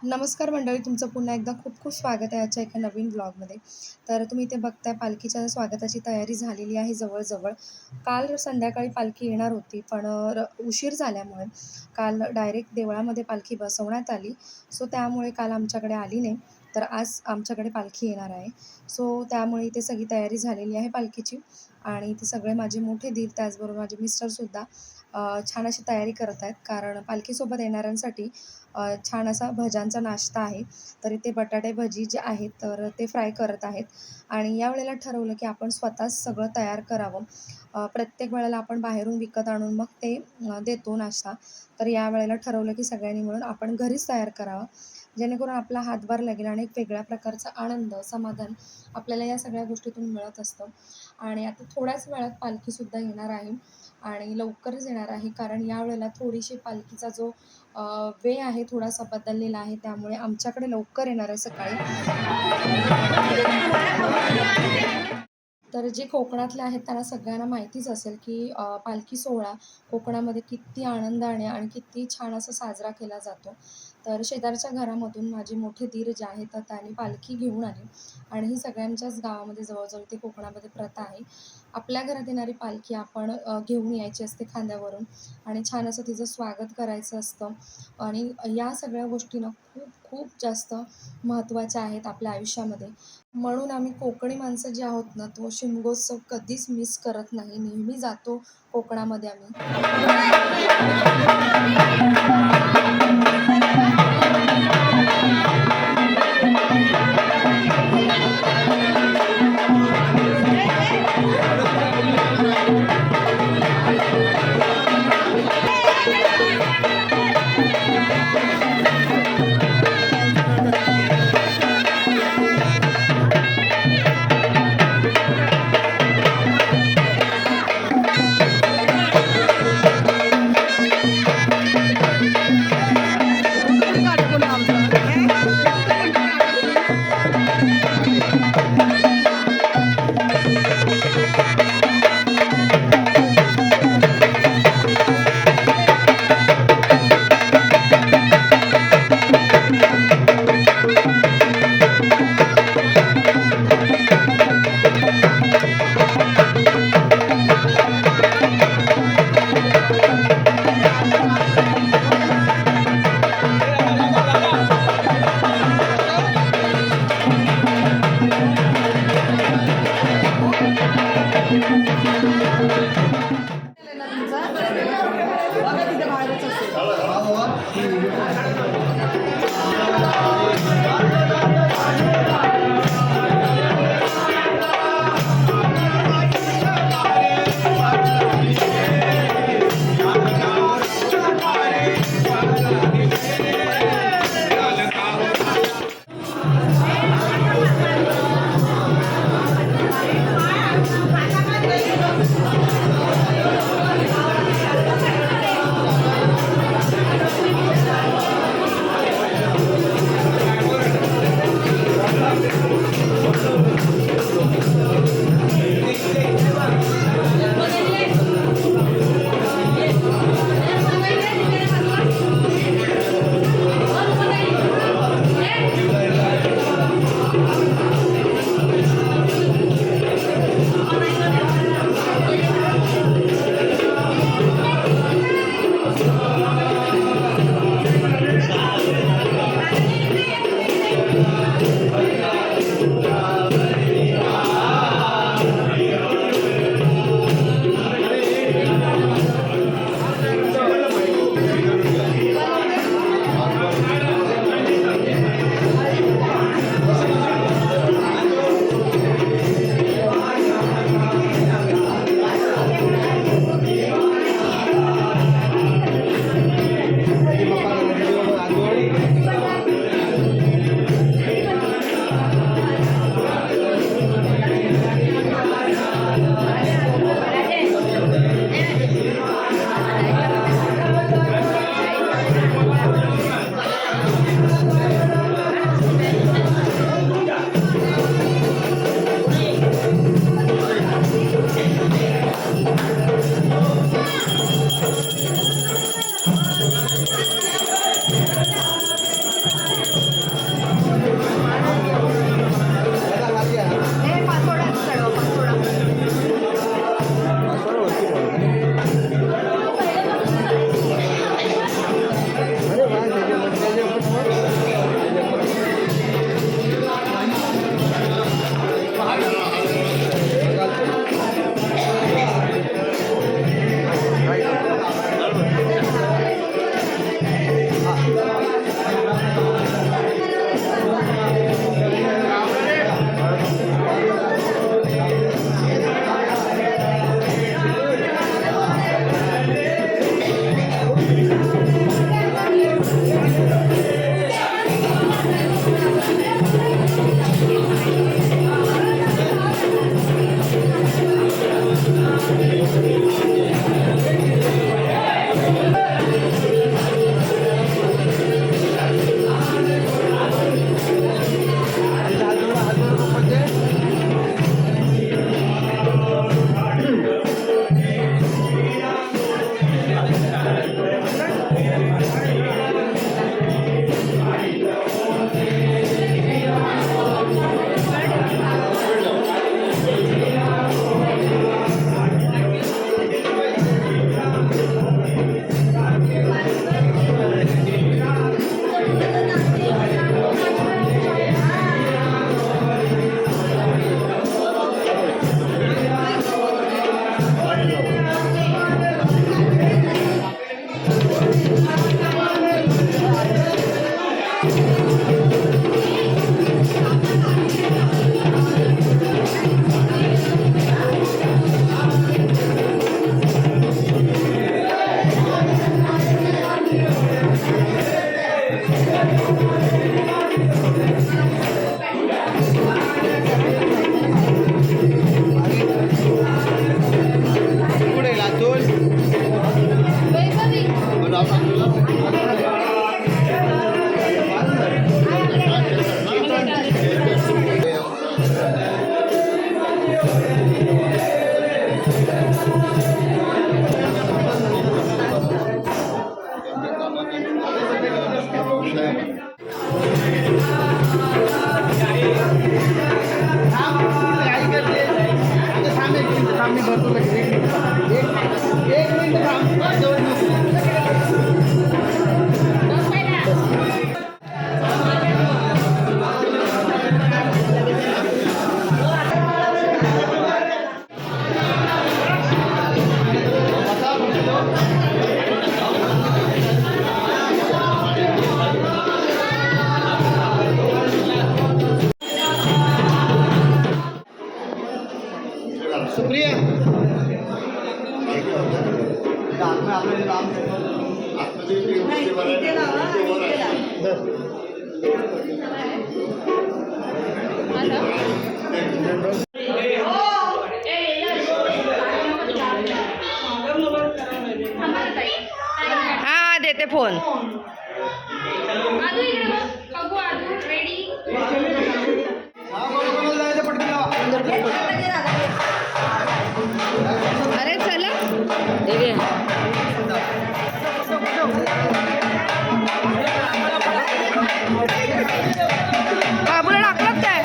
नमस्कार मंडळी, तुमचं पुन्हा एकदा खूप खूप स्वागत आहे आजच्या एका नवीन ब्लॉगमध्ये. तर तुम्ही इथे बघताय पालखीच्या स्वागताची तयारी झालेली आहे जवळ. काल संध्याकाळी पालखी येणार होती, पण उशीर झाल्यामुळे काल डायरेक्ट देवळामध्ये पालखी बसवण्यात आली. सो त्यामुळे काल आमच्याकडे आली नाही. तर आज आमच्याकडे पालखी येणार आहे. सो त्यामुळे इथे सगळी तयारी झालेली आहे पालखीची आणि इथे सगळे माझे मोठे दीर त्याचबरोबर माझे मिस्टरसुद्धा छान अशी तयारी करत आहेत. कारण पालखीसोबत येणाऱ्यांसाठी छान असा भज्यांचा नाश्ता आहे. तर इथे बटाटे भजी जे आहेत तर ते फ्राय करत आहेत आणि यावेळेला ठरवलं की आपण स्वतःच सगळं तयार करावं. प्रत्येक वेळेला आपण बाहेरून विकत आणून मग ते देतो नाश्ता. तर यावेळेला ठरवलं की सगळ्यांनी मिळून आपण घरीच तयार करावा, जेणेकरून आपला हातभार लागेल आणि एक वेगळ्या प्रकारचा आनंद, समाधान आपल्याला या सगळ्या गोष्टीतून मिळत असतं. आणि आता थोड्याच वेळात पालखीसुद्धा येणार आहे आणि लवकरच येणार आहे. कारण यावेळेला थोडीशी पालखीचा जो वे आहे थोडासा बदललेला आहे, त्यामुळे आमच्याकडे लवकर येणार आहे सकाळी. तर जे कोकणातले आहेत त्यांना सगळ्यांना माहितीच असेल की पालखी सोहळा कोकणामध्ये किती आनंदाने आणि किती छान असा साजरा केला जातो. तर शेजारच्या घरामधून माझे मोठे दीर जे आहेत तर त्यांनी पालखी घेऊन आली आणि ही सगळ्यांच्याच गावामध्ये जवळजवळ ते कोकणामध्ये प्रथा आहे. आपल्या घरात येणारी पालखी आपण घेऊन यायची असते खांद्यावरून आणि छान असं तिचं स्वागत करायचं असतं. आणि या सगळ्या गोष्टी ना खूप खूप जास्त महत्त्वाच्या आहेत आपल्या आयुष्यामध्ये. म्हणून आम्ही कोकणी माणसं जी आहोत ना, तो शिमगोत्सव कधीच मिस करत नाही. नेहमी जातो कोकणामध्ये आम्ही. कुठे लातूर सुप्रिया हा देते फोन. अरे चला बाबूला टाकलं काय